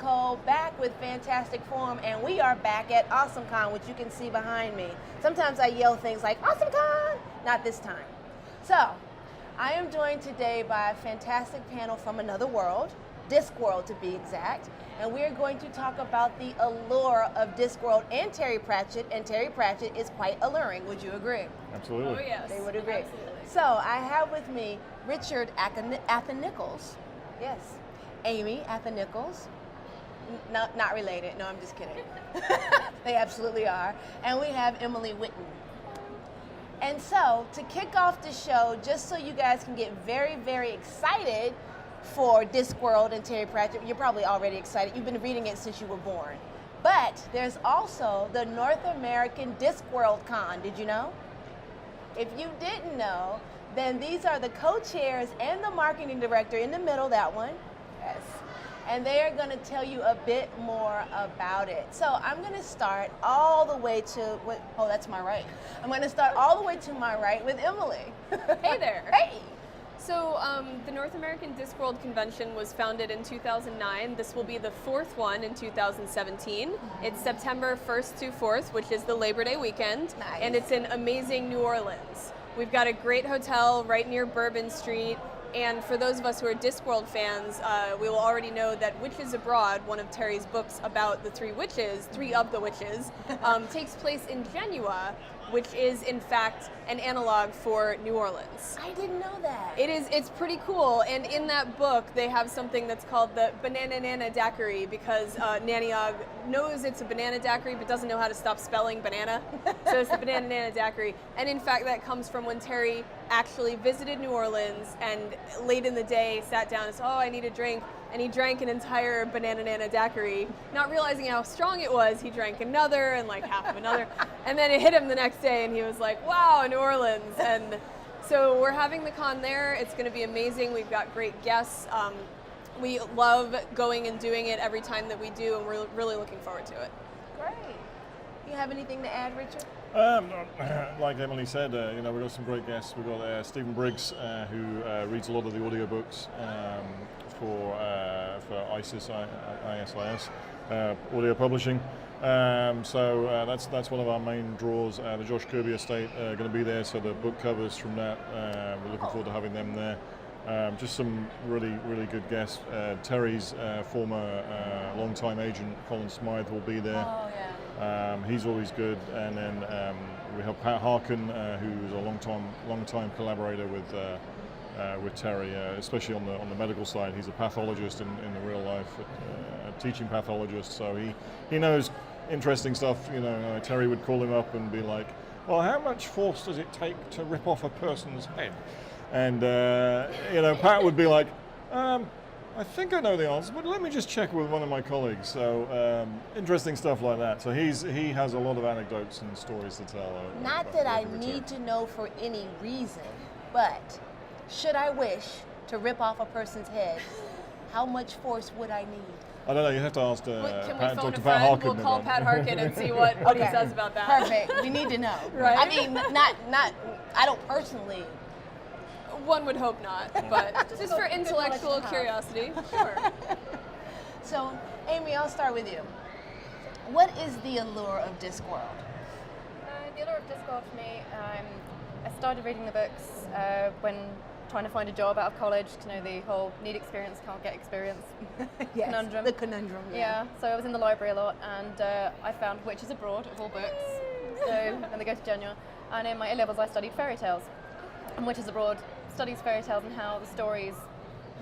Nicole, back with Fantastic Forum, and we are back at AwesomeCon, which you can see behind me. Sometimes I yell things like, AwesomeCon! Not this time. So, I am joined today by a fantastic panel from another world, Discworld to be exact, and we are going to talk about the allure of Discworld and Terry Pratchett, and Terry Pratchett is quite alluring, would you agree? Absolutely. Oh yes. They would agree. Absolutely. So, I have with me Richard Atha-Nicholls, yes, Amy Atha-Nicholls, not related, no, I'm just kidding. They absolutely are. And we have Emily Whitten. And so, to kick off the show, just so you guys can get very, very excited for Discworld and Terry Pratchett, you're probably already excited. You've been reading it since you were born. But there's also the North American Discworld Con. Did you know? If you didn't know, then these are the co-chairs and the marketing director in the middle, that one. Yes. And they are going to tell you a bit more about it. So I'm going to start all the way to, oh, that's my right. I'm going to start all the way to my right with Emily. Hey there. Hey. So the North American Discworld Convention was founded in 2009. This will be the fourth one in 2017. It's September 1st to 4th, which is the Labor Day weekend. Nice. And it's in amazing New Orleans. We've got a great hotel right near Bourbon Street. And for those of us who are Discworld fans, we will already know that Witches Abroad, one of Terry's books about the three of the witches, takes place in Genoa, which is in fact an analog for New Orleans. I didn't know that. It's pretty cool, and in that book they have something that's called the Banana Nana Daiquiri, because Nanny Og knows it's a banana daiquiri but doesn't know how to stop spelling banana, so it's the Banana Nana Daiquiri. And in fact that comes from when Terry actually visited New Orleans and late in the day sat down and said, oh, I need a drink. And he drank an entire Banana Nana Daiquiri, not realizing how strong it was. He drank another and like half of another. And then it hit him the next day and he was like, wow, New Orleans. And so we're having the con there. It's going to be amazing. We've got great guests. We love going and doing it every time that we do, and we're really looking forward to it. Great. You have anything to add, Richard? Like Emily said, we've got some great guests. We've got Stephen Briggs, who reads a lot of the audiobooks for ISIS audio publishing. So that's one of our main draws. The Josh Kirby estate are going to be there, so the book covers from that. We're looking forward to having them there. Just some really, really good guests. Terry's former longtime agent, Colin Smythe, will be there. Oh, yeah. He's always good. And then we have Pat Harkin, who's a long-time collaborator with Terry, especially on the medical side. He's a pathologist in the real life, a teaching pathologist, so he knows interesting stuff. Terry would call him up and be like, well, how much force does it take to rip off a person's head? And Pat would be like, I think I know the answer, but let me just check with one of my colleagues. So interesting stuff like that. So he has a lot of anecdotes and stories to tell. Not that I need to know for any reason, but should I wish to rip off a person's head, how much force would I need? I don't know, you have to ask Can we Pat, phone talk a to Pat friend? Harkin. We'll call Pat Harkin and see what he says about that. Perfect. We need to know. Right. I mean, not. I don't personally. One would hope not, but just for intellectual curiosity, sure. So, Amy, I'll start with you. What is the allure of Discworld? The allure of Discworld for me, I started reading the books when trying to find a job out of college, the whole need experience, can't get experience Yes, conundrum. the conundrum. Yeah, so I was in the library a lot, and I found Witches Abroad of all books. So, and they go to Genoa. And in my A-levels I studied fairy tales. And Witches Abroad studies fairy tales and how the stories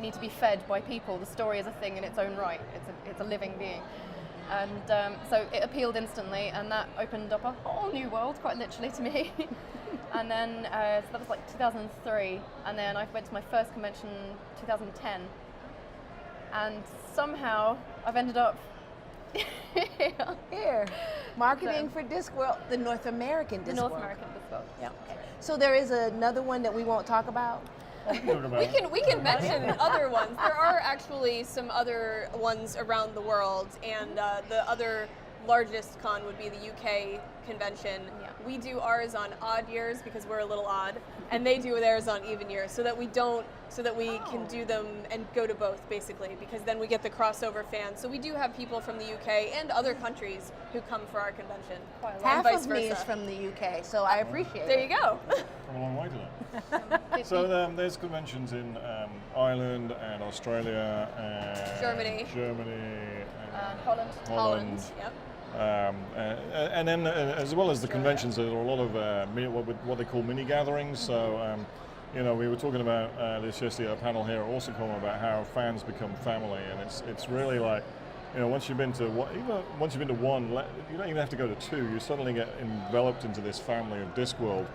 need to be fed by people. The story is a thing in its own right. It's a living being. And so it appealed instantly, and that opened up a whole new world, quite literally, to me. And then, so that was like 2003, and then I went to my first convention 2010. And somehow I've ended up here. Marketing for Discworld, the North American Discworld. The North American Discworld. Yeah. Okay. So there is another one that we won't talk about? We can mention other ones. There are actually some other ones around the world, and the other largest con would be the UK convention. Yeah. We do ours on odd years because we're a little odd, and they do theirs on even years, so that we don't so that we can do them and go to both, basically, because then we get the crossover fans. So we do have people from the UK and other countries who come for our convention. Half vice of me versa. is from the UK, so I appreciate There it. you go. Come a long way to So there's conventions in Ireland and Australia and Germany. And Holland. Yep. And then as well as the conventions, there are a lot of what they call mini gatherings. So we were talking about this yesterday at a panel here at Awesomecom about how fans become family, and it's really like, once you've been to one, you don't even have to go to two. You suddenly get enveloped into this family of Discworld.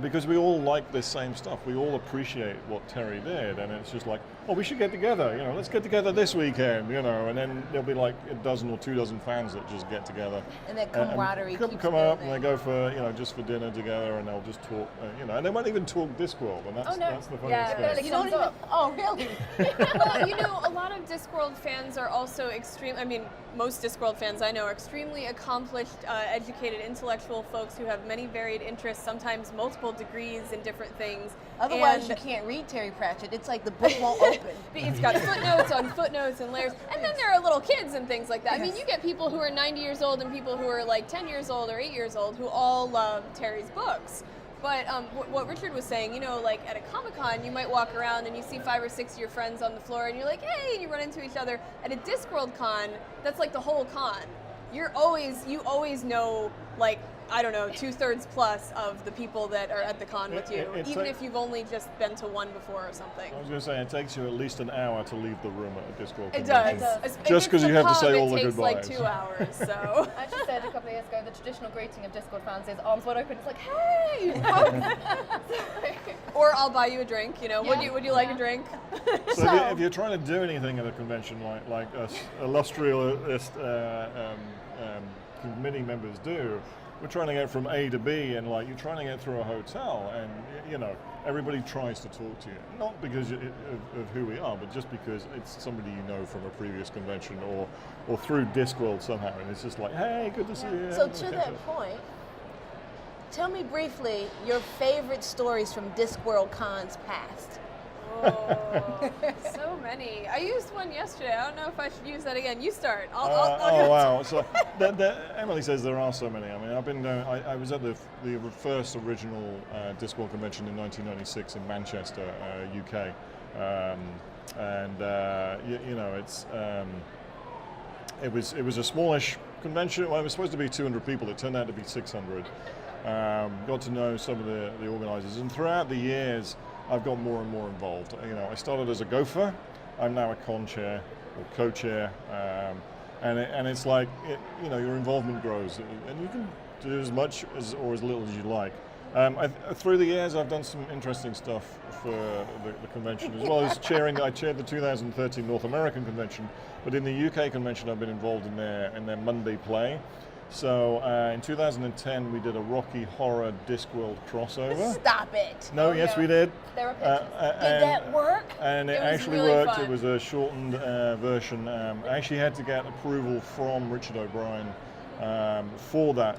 Because we all like this same stuff. We all appreciate what Terry did, and it's just like, we should get together, let's get together this weekend, and then there'll be like a dozen or 2 dozen fans that just get together. And that camaraderie keeps come up building. and they go for, just for dinner together, and they'll just talk, and they won't even talk Discworld, and that's the funniest thing. You don't even, oh, really? Well, a lot of Discworld fans are also most Discworld fans I know are extremely accomplished, educated, intellectual folks who have many varied interests, sometimes multiple degrees in different things. Otherwise, you can't read Terry Pratchett. It's like the book won't open. It's got footnotes on footnotes and layers. And then there are little kids and things like that. I mean, you get people who are 90 years old and people who are like 10 years old or 8 years old who all love Terry's books. But what Richard was saying, like at a Comic-Con, you might walk around and you see 5 or 6 of your friends on the floor and you're like, hey, and you run into each other. At a Discworld con, that's like the whole con. You always know, like, I don't know, 2/3 plus of the people that are at the con with you, even if you've only just been to one before or something. I was going to say, it takes you at least an hour to leave the room at a Discworld It convention. does. Just because you have to say all the It takes goodbyes. like 2 hours, so. I actually said a couple of years ago, the traditional greeting of Discworld fans is arms wide open. It's like, hey! Or I'll buy you a drink, would you like a drink? So if you're trying to do anything at a convention like us illustrious committee members do, we're trying to get from A to B, and you're trying to get through a hotel, and everybody tries to talk to you, not because of who we are, but just because it's somebody you know from a previous convention or through Discworld somehow, and it's just like, hey, good to see you. So to that point, tell me briefly your favorite stories from Discworld cons past. Oh, so many. I used one yesterday. I don't know if I should use that again. You start. Wow. So Emily says there are so many. I mean, I've been I was at the first original Discworld convention in 1996 in Manchester, UK, it was a smallish convention. Well, it was supposed to be 200 people. It turned out to be 600. Got to know some of the organisers, and throughout the years, I've got more and more involved. I started as a gopher. I'm now a con chair or co-chair, and it's like your involvement grows, and you can do as much or as little as you like. Through the years, I've done some interesting stuff for the convention, as well as chairing. I chaired the 2013 North American Convention, but in the UK convention, I've been involved in their Monday play. So in 2010, we did a Rocky Horror Discworld crossover. Stop it. No, yes, we did. There are pictures. Did that work? And it was actually really worked. fun. It was a shortened version. I actually had to get approval from Richard O'Brien for that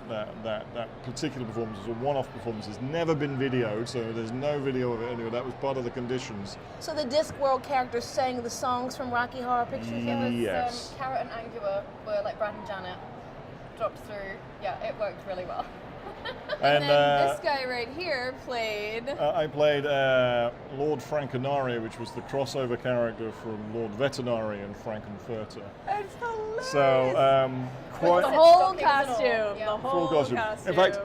particular performance. It was a one-off performance. It's never been videoed, so there's no video of it anyway. That was part of the conditions. So the Discworld characters sang the songs from Rocky Horror Picture Show? Yes. Carrot and Angua were like Brad and Janet. Dropped through. Yeah, it worked really well. And then this guy right here played. I played Lord Frankenaria, which was the crossover character from Lord Vetinari and Frankenfurter. It's hilarious. So quite the whole stockings and all. costume. Yeah. The full whole costume. costume. In fact,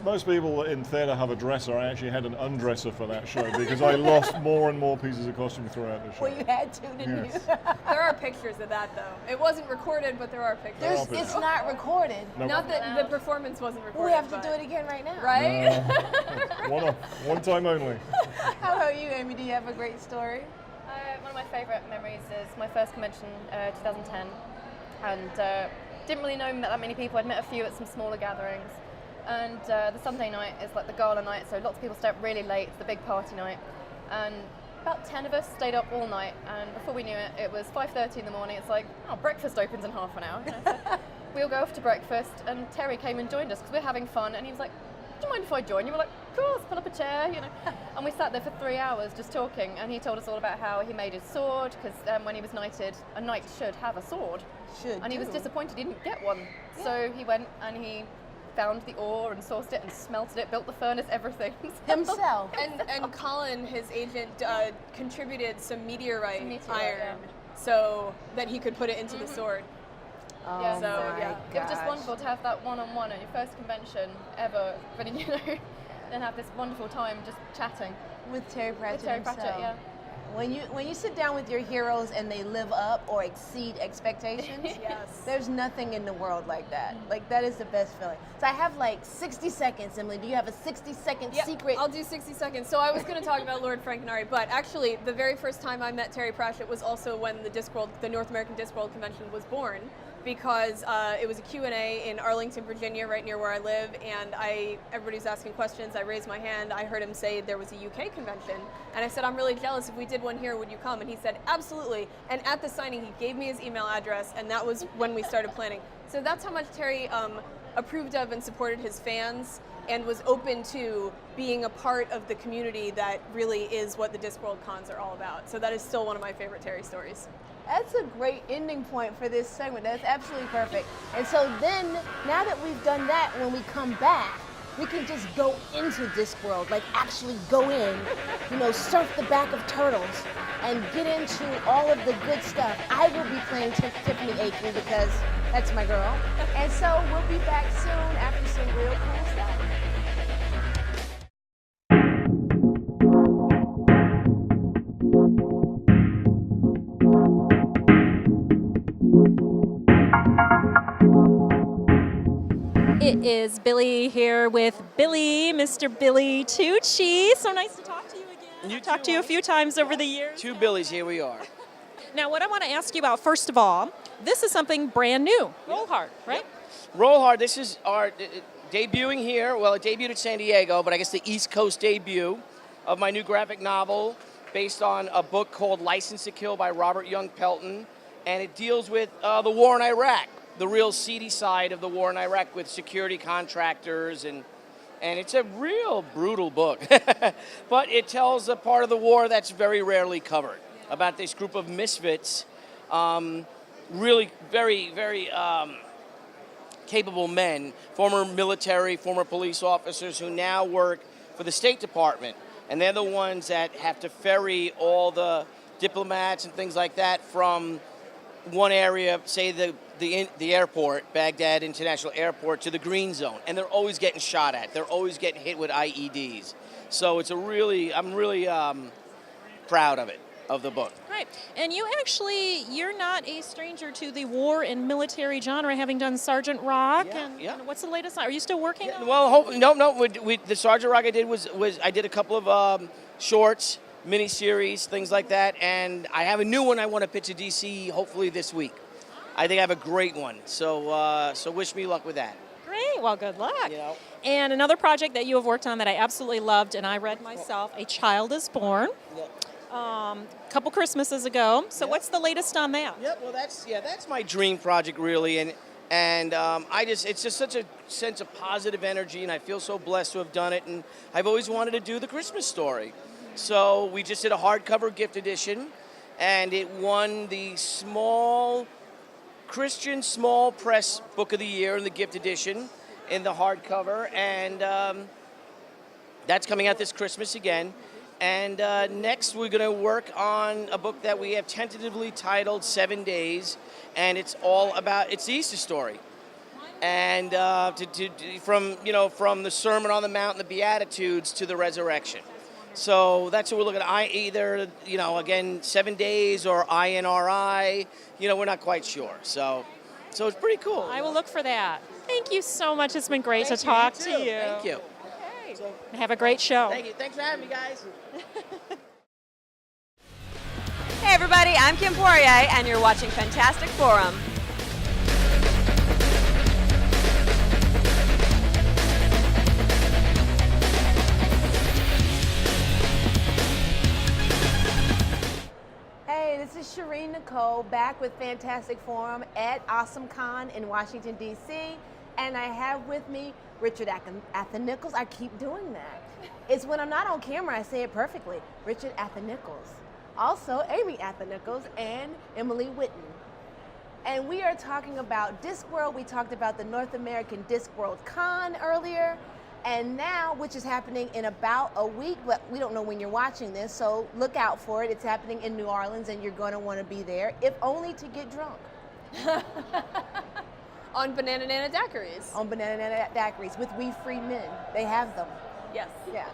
most people in theatre have a dresser. I actually had an undresser for that show because I lost more and more pieces of costume throughout the show. Well, you had to, didn't Yes. you? There are pictures of that though. It wasn't recorded, but there are pictures. It's not recorded. Nope. Not that the performance wasn't recorded. We have to but- do it again right now. Right? One time only. How about you, Amy? Do you have a great story? One of my favourite memories is my first convention, 2010, and didn't really know that many people. I'd met a few at some smaller gatherings, and the Sunday night is like the gala night, so lots of people stay up really late. It's the big party night, and about 10 of us stayed up all night, and before we knew it, it was 5:30 in the morning. It's like, oh, breakfast opens in half an hour. So we all go off to breakfast, and Terry came and joined us because we're having fun, and he was like, do you mind if I join you? We're like, of course, pull up a chair, you know. And we sat there for 3 hours just talking, and he told us all about how he made his sword, because when he was knighted, a knight should have a sword. He was disappointed he didn't get one. Yeah. So he went and he found the ore and sourced it and smelted it, built the furnace, everything. Himself. And Colin, his agent, contributed some meteorite iron yeah. so that he could put it into the sword. Oh Yeah, my yeah. It was just gosh. wonderful to have that one-on-one at your first convention ever, but you know, then have this wonderful time just chatting. With Terry Pratchett With Terry himself. Pratchett, yeah. When you sit down with your heroes and they live up or exceed expectations, Yes. there's nothing in the world like that. Like, that is the best feeling. So I have like 60 seconds, Emily. Do you have a 60-second secret? I'll do 60 seconds. So I was going to talk about Lord Frankenari, but actually the very first time I met Terry Pratchett was also when the North American Discworld Convention was born, because it was a Q&A in Arlington, Virginia, right near where I live, and everybody was asking questions. I raised my hand. I heard him say there was a UK convention, and I said, I'm really jealous. If we did one here, would you come? And he said, absolutely. And at the signing, he gave me his email address, and that was when we started planning. So that's how much Terry approved of and supported his fans, and was open to being a part of the community that really is what the Discworld cons are all about. So that is still one of my favorite Terry stories. That's a great ending point for this segment. That's absolutely perfect. And so then, now that we've done that, when we come back, we can just go into Discworld, like actually go in, you know, surf the back of turtles and get into all of the good stuff. I will be playing Tiffany Aching because that's my girl. And so we'll be back soon after some real cool stuff. It is Billy here with Mr. Billy Tucci. So nice to talk to you again. I've talked to you a few times over the years. Two Billies, here we are. Now, what I want to ask you about, first of all, this is something brand new. Roll Hard, right? Roll Hard, this is our debuting here. Well, it debuted at San Diego, but I guess the East Coast debut of my new graphic novel based on a book called License to Kill by Robert Young Pelton. And it deals with the war in Iraq, the real seedy side of the war in Iraq with security contractors, and it's a real brutal book. But it tells a part of the war that's very rarely covered, about this group of misfits, really very, very capable men, former military, former police officers who now work for the State Department. And they're the ones that have to ferry all the diplomats and things like that from one area, say the airport, Baghdad International Airport, to the green zone, and they're always getting shot at. They're always getting hit with IEDs. So it's I'm really proud of it, of the book. Right. And you're not a stranger to the war and military genre, having done Sergeant Rock. Yeah. And what's the latest? Are you still working on it? Well, no. The Sergeant Rock I did was I did a couple of shorts, miniseries, things like that, and I have a new one I want to pitch to DC hopefully this week. I think I have a great one, so wish me luck with that. Great. Well, good luck. You know. And another project that you have worked on that I absolutely loved, and I read myself, A Child is Born, a couple Christmases ago. So what's the latest on that? Yeah, well, that's my dream project, really, and it's just such a sense of positive energy, and I feel so blessed to have done it, and I've always wanted to do the Christmas story. So we just did a hardcover gift edition, and it won the Christian Small Press Book of the Year in the gift edition in the hardcover, and that's coming out this Christmas again. And next we're going to work on a book that we have tentatively titled 7 Days, and it's the Easter story. And from the Sermon on the Mount and the Beatitudes to the resurrection. So that's what we're looking at. Either, again, 7 days or INRI. We're not quite sure. So it's pretty cool. I will look for that. Thank you so much. It's been great to talk to you. Thank you. Okay. Have a great show. Thank you. Thanks for having me, guys. Hey everybody, I'm Kim Poirier, and you're watching Fantastic Forum. Hey, this is Sherin Nicole back with Fantastic Forum at AwesomeCon in Washington, D.C. And I have with me Richard Atha-Nicholls. I keep doing that. It's when I'm not on camera, I say it perfectly. Richard Atha-Nicholls. Also, Amy Atha-Nicholls and Emily Whitten. And we are talking about Discworld. We talked about the North American Discworld Con earlier. And now, which is happening in about a week, but we don't know when you're watching this, so look out for it. It's happening in New Orleans, and you're going to want to be there, if only to get drunk. On Banana Nana Daiquiris. On Banana Nana Daiquiris with We Free Men. They have them. Yes. Yeah.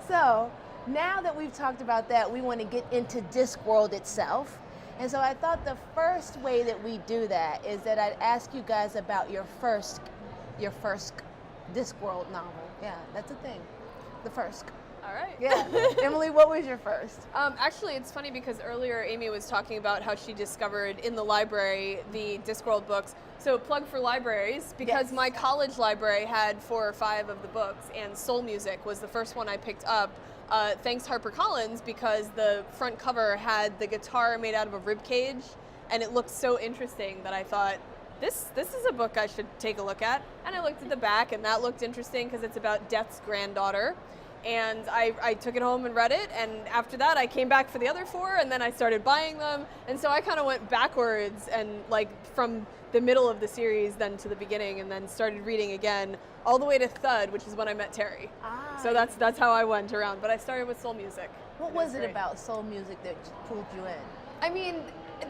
So now that we've talked about that, we want to get into Discworld itself. And so I thought the first way that we do that is that I'd ask you guys about your first Discworld novel. Yeah, that's a thing. The first. All right. Yeah. Emily, what was your first? Actually, it's funny because earlier Amy was talking about how she discovered in the library the Discworld books. So plug for libraries, because Yes. my college library had 4 or 5 of the books, and Soul Music was the first one I picked up. Thanks HarperCollins, because the front cover had the guitar made out of a rib cage, and it looked so interesting that I thought, this is a book I should take a look at. And I looked at the back, and that looked interesting because it's about Death's granddaughter. And I took it home and read it, and after that I came back for the other 4, and then I started buying them. And so I kind of went backwards, and like from the middle of the series then to the beginning, and then started reading again all the way to Thud, which is when I met Terry. So that's how I went around. But I started with Soul Music. What was it about Soul Music that pulled you in? I mean,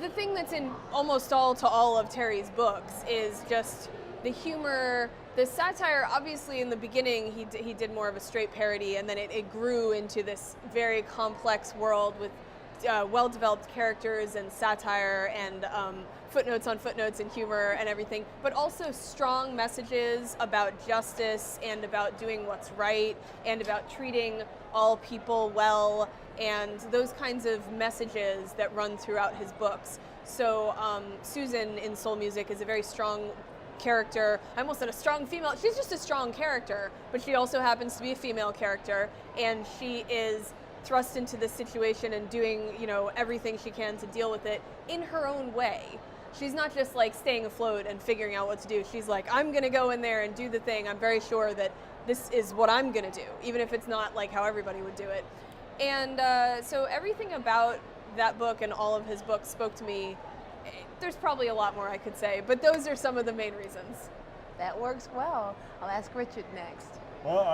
the thing that's in almost all of Terry's books is just the humor, the satire. Obviously, in the beginning, he did more of a straight parody, and then it grew into this very complex world with well-developed characters and satire and footnotes on footnotes and humor and everything, but also strong messages about justice and about doing what's right and about treating all people well, and those kinds of messages that run throughout his books. So Susan in Soul Music is a very strong character. I almost said a strong female. She's just a strong character, but she also happens to be a female character, and she is thrust into this situation and doing, everything she can to deal with it in her own way. She's not just like staying afloat and figuring out what to do. She's like, I'm gonna go in there and do the thing. I'm very sure that this is what I'm gonna do, even if it's not like how everybody would do it. And so everything about that book and all of his books spoke to me. There's probably a lot more I could say, but those are some of the main reasons. That works well. I'll ask Richard next. Well,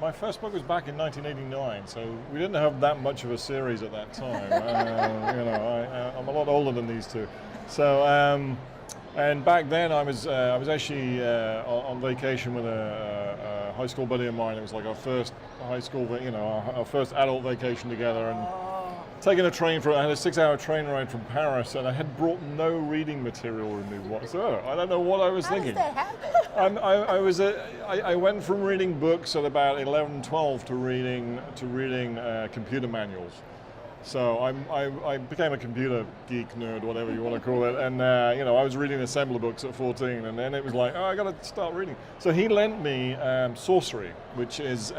my first book was back in 1989, so we didn't have that much of a series at that time. I'm a lot older than these two. So, and back then I was actually on vacation with a high school buddy of mine. It was like our first high school, our first adult vacation together, and taking a train I had a 6-hour train ride from Paris, and I had brought no reading material with me whatsoever. I don't know what I was thinking. How does that happen? I went from reading books at about 11, 12 to reading computer manuals. So I became a computer geek nerd, whatever you want to call it, and I was reading assembler books at 14, and then it was like, oh, I got to start reading. So he lent me Sorcery, which is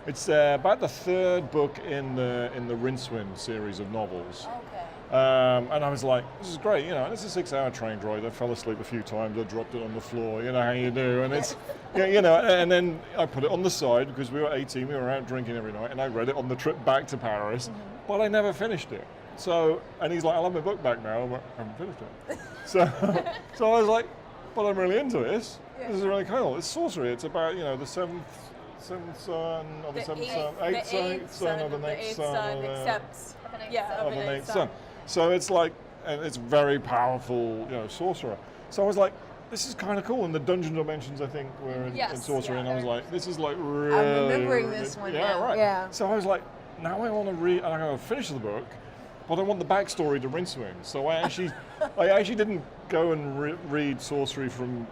it's about the 3rd book in the Rincewind series of novels. Okay. And I was like, this is great, it's a 6-hour train ride. I fell asleep a few times, I dropped it on the floor, you know how you do, and it's, and then I put it on the side because we were 18, we were out drinking every night, and I read it on the trip back to Paris, but I never finished it. So, and he's like, I'll have my book back now. I'm like, I haven't finished it. So I was like, but I'm really into this. Yeah. This is really cool. It's sorcery. It's about, the seventh son of the seventh son, eighth son of the next son, accepts. Of the next son. So it's like, and it's very powerful, sorcerer. So I was like, this is kind of cool. And the dungeon dimensions, I think, were in sorcery, and I was like, this is like really. I'm remembering this one. Yeah, now. right. Yeah. So I was like, now I want to read, and I'm going to finish the book, but I want the backstory to Rincewind. So I actually didn't go and read Sorcery from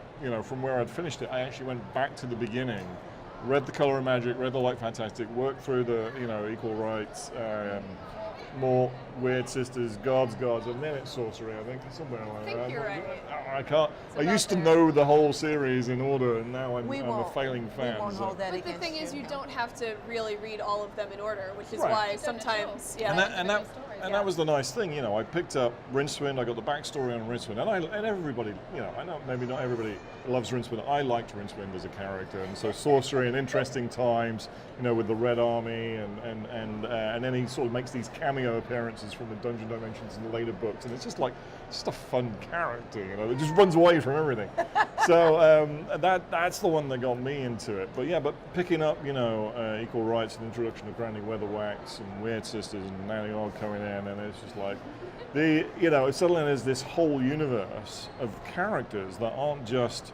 where I'd finished it. I actually went back to the beginning, read The Color of Magic, read The Light Fantastic, worked through the, equal rights, more Weird Sisters, Gods, and then it's Sorcery, I think, somewhere like that. think you're right. I can't. I used to know the whole series in order, and now I'm a failing fan. We won't hold that But the against thing is, you. you don't have to really read all of them in order, which is Right. why sometimes, yeah. And that was the nice thing, you know. I picked up Rincewind. I got the backstory on Rincewind, and everybody, you know, I know maybe not everybody loves Rincewind. I liked Rincewind as a character, and so Sorcery and Interesting Times, you know, with the Red Army, and then he sort of makes these cameo appearances from the Dungeon Dimensions in the later books, and it's just a fun character, you know, that just runs away from everything. So that's the one that got me into it. But yeah, picking up, you know, Equal Rights and Introduction to Granny Weatherwax and Weird Sisters and Nanny Ogg coming in, and it's just like suddenly there's this whole universe of characters that aren't just,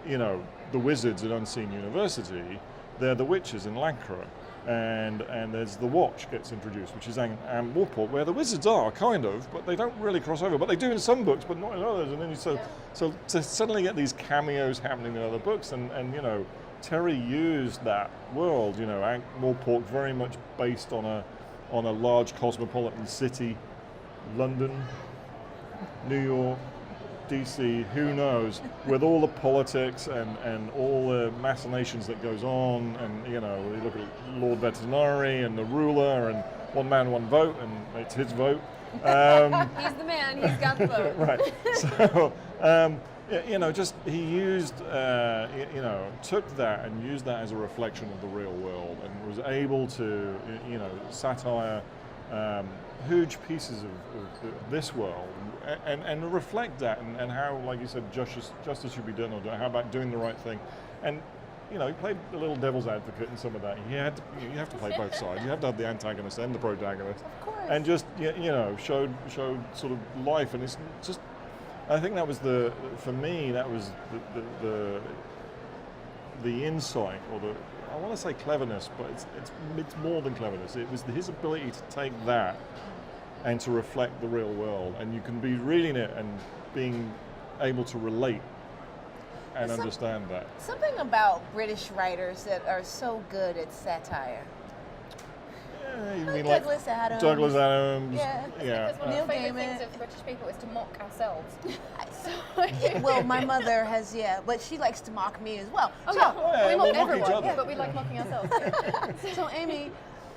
you know, the wizards at Unseen University. They're the witches in Lancre. And there's the Watch gets introduced, which is Warport, where the wizards are, kind of, but they don't really cross over. But they do in some books, but not in others. And then so to suddenly get these cameos happening in other books, and you know, Terry used that world, you know, Warport very much based on a large cosmopolitan city, London, New York, DC, who knows, with all the politics and all the machinations that goes on, and you know, you look at Lord Vetinari and the ruler, and one man, one vote, and it's his vote. He's the man, he's got the vote. Right. So, you know, just he used, you know, took that and used that as a reflection of the real world, and was able to, you know, satire huge pieces of this world, and reflect that, and how, like you said, justice should be done, or how about doing the right thing. And you know, he played a little devil's advocate in some of that. You have to play both sides. You have to have the antagonist and the protagonist, Of course. and just you know, showed sort of life. And it's just, I think that was for me that was the insight, or I want to say cleverness, but it's more than cleverness. It was his ability to take that and to reflect the real world, and you can be reading it and being able to relate and understand that. Something about British writers that are so good at satire. Yeah, you mean Douglas Adams. Douglas Adams. Yeah. Because one Neil of the favourite Gaiman. things of British people is to mock ourselves. Well, my mother has, but she likes to mock me as well. Oh, So, yeah. We we'll mock mock each everyone, other. but we like mocking ourselves. so Amy,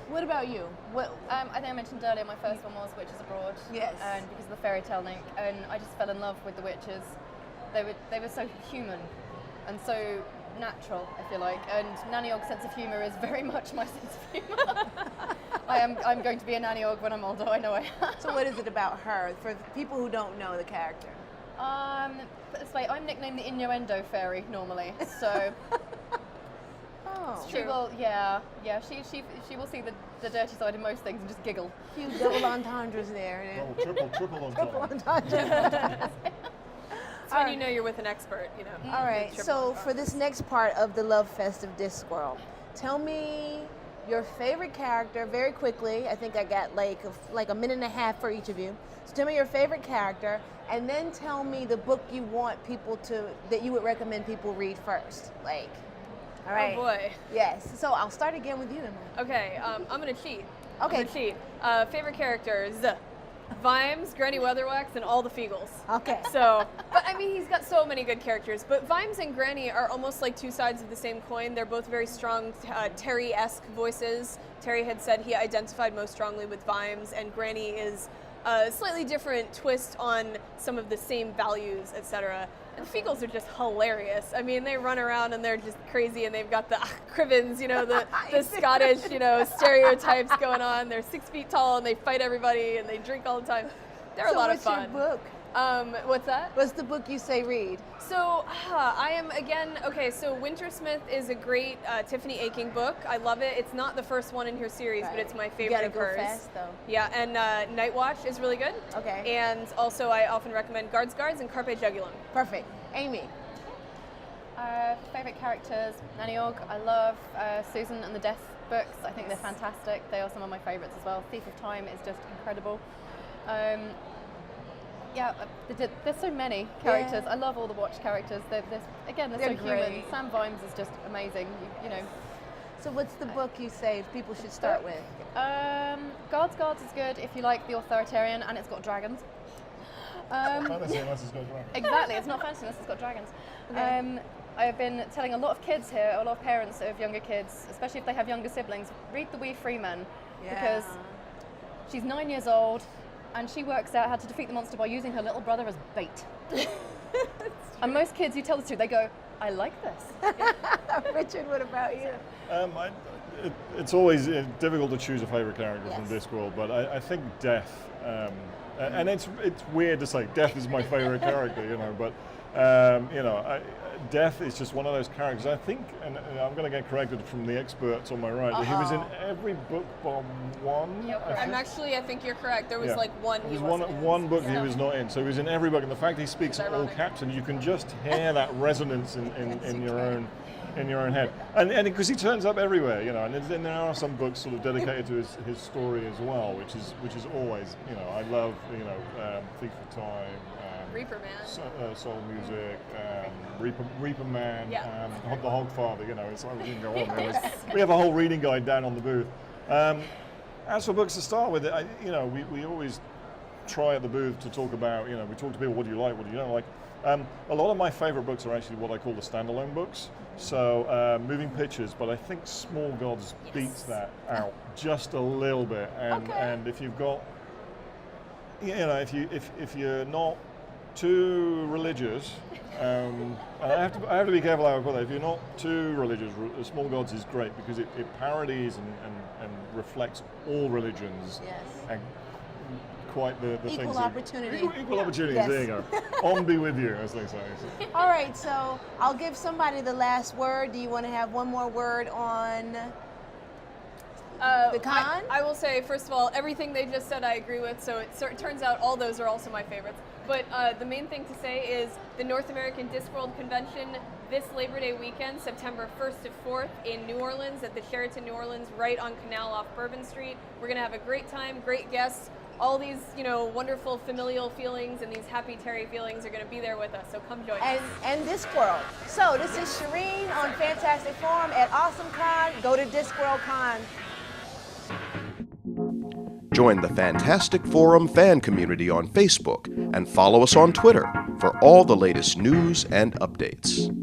what about you? I think I mentioned earlier my first one was Witches Abroad. Yes. And because of the fairy tale link, and I just fell in love with the witches. They were so human and so natural, I feel like. And Nanny Ogg's sense of humour is very much my sense of humour. I'm going to be a Nanny Ogg when I'm older, I know I am. So what is it about her, for people who don't know the character? Put it this way, I'm nicknamed the Innuendo Fairy normally, so Oh. she will, she will see the dirty side of most things and just giggle. Few double entendres there. Oh, triple on Triple top. entendre. It's when you know you're with an expert, you know. All right, so for this next part of the Love Fest of Discworld, tell me your favorite character very quickly. I think I got like a minute and a half for each of you. So tell me your favorite character, and then tell me the book you want that you would recommend people read first. All right. Oh boy. Yes. So I'll start again with you, Emily. Okay, I'm gonna cheat. Okay. I'm gonna cheat. Favorite characters: Vimes, Granny Weatherwax, and all the Feagles. Okay. So, but I mean, he's got so many good characters. But Vimes and Granny are almost like two sides of the same coin. They're both very strong Terry-esque voices. Terry had said he identified most strongly with Vimes, and Granny is a slightly different twist on some of the same values, etc. And the Feagles are just hilarious. I mean, they run around and they're just crazy, and they've got the crivens, the Scottish, stereotypes going on. They're 6 feet tall and they fight everybody and they drink all the time. They're a lot of fun. What's your book? What's that? What's the book you say read? So I am so WINTERSMITH is a great Tiffany Aching book. I love it. It's not the first one in her series, but it's my favorite You of gotta hers. go fast though. Yeah, and Night Watch is really good. Okay. And also I often recommend Guards and Carpe Jugulum. Perfect. Amy. Favorite characters: Nanny Ogg. I love Susan and the Death books. I think they're fantastic. They are some of my favorites as well. Thief of Time is just incredible. There's so many characters. Yeah. I love all the Watch characters. They're so great. human. Sam Vimes is just amazing. So what's the book you say people should start with? Guards is good if you like the authoritarian and it's got dragons. Fantasy unless it's got dragons. Exactly, it's not fantasy unless it's got dragons. Okay. I've been telling a lot of kids here, a lot of parents of younger kids, especially if they have younger siblings, read The Wee Freeman, because she's 9 years old and she works out how to defeat the monster by using her little brother as bait. And most kids you tell this to, they go, I like this. Richard, what about you? It's always difficult to choose a favourite character from Discworld, but I think Death, and it's weird to say Death is my favourite character, you know, but Death is just one of those characters. I think, and I'm going to get corrected from the experts on my right, but he was in every book but one. I think you're correct. There was like one. There was one book he was not in. So he was in every book, and the fact he speaks all caps, and you can just hear that resonance in your own head, and because he turns up everywhere, you know. And then there are some books sort of dedicated to his story as well, which is always, you know, I love, you know, Thief of Time. Reaper Man, Soul Music, Reaper Man, The Hogfather. You know, it's like we can go on. We have a whole reading guide down on the booth. As for books to start with, we always try at the booth to talk about. You know, we talk to people. What do you like? What do you don't like? A lot of my favorite books are actually what I call the standalone books. So moving pictures, but I think Small Gods beats that out just a little bit. And if you've got, you know, if you're not too religious, and I have to be careful how I put that. If you're not too religious, Small Gods is great because it parodies and reflects all religions. Yes. And quite the Equal things. opportunity. Equal opportunities. Yes. There you go. On be with you, as they say. All right, so I'll give somebody the last word. Do you want to have one more word on the con? I will say, first of all, everything they just said I agree with, so it turns out all those are also my favorites. But the main thing to say is the North American Discworld Convention this Labor Day weekend, September 1st to 4th in New Orleans at the Sheraton New Orleans, right on Canal off Bourbon Street. We're going to have a great time, great guests. All these, you know, wonderful familial feelings and these happy Terry feelings are going to be there with us, so come join us. And Discworld. So this is Sherin on Fantastic Forum at Awesome Con. Go to Discworld Con. Join the Fantastic Forum fan community on Facebook and follow us on Twitter for all the latest news and updates.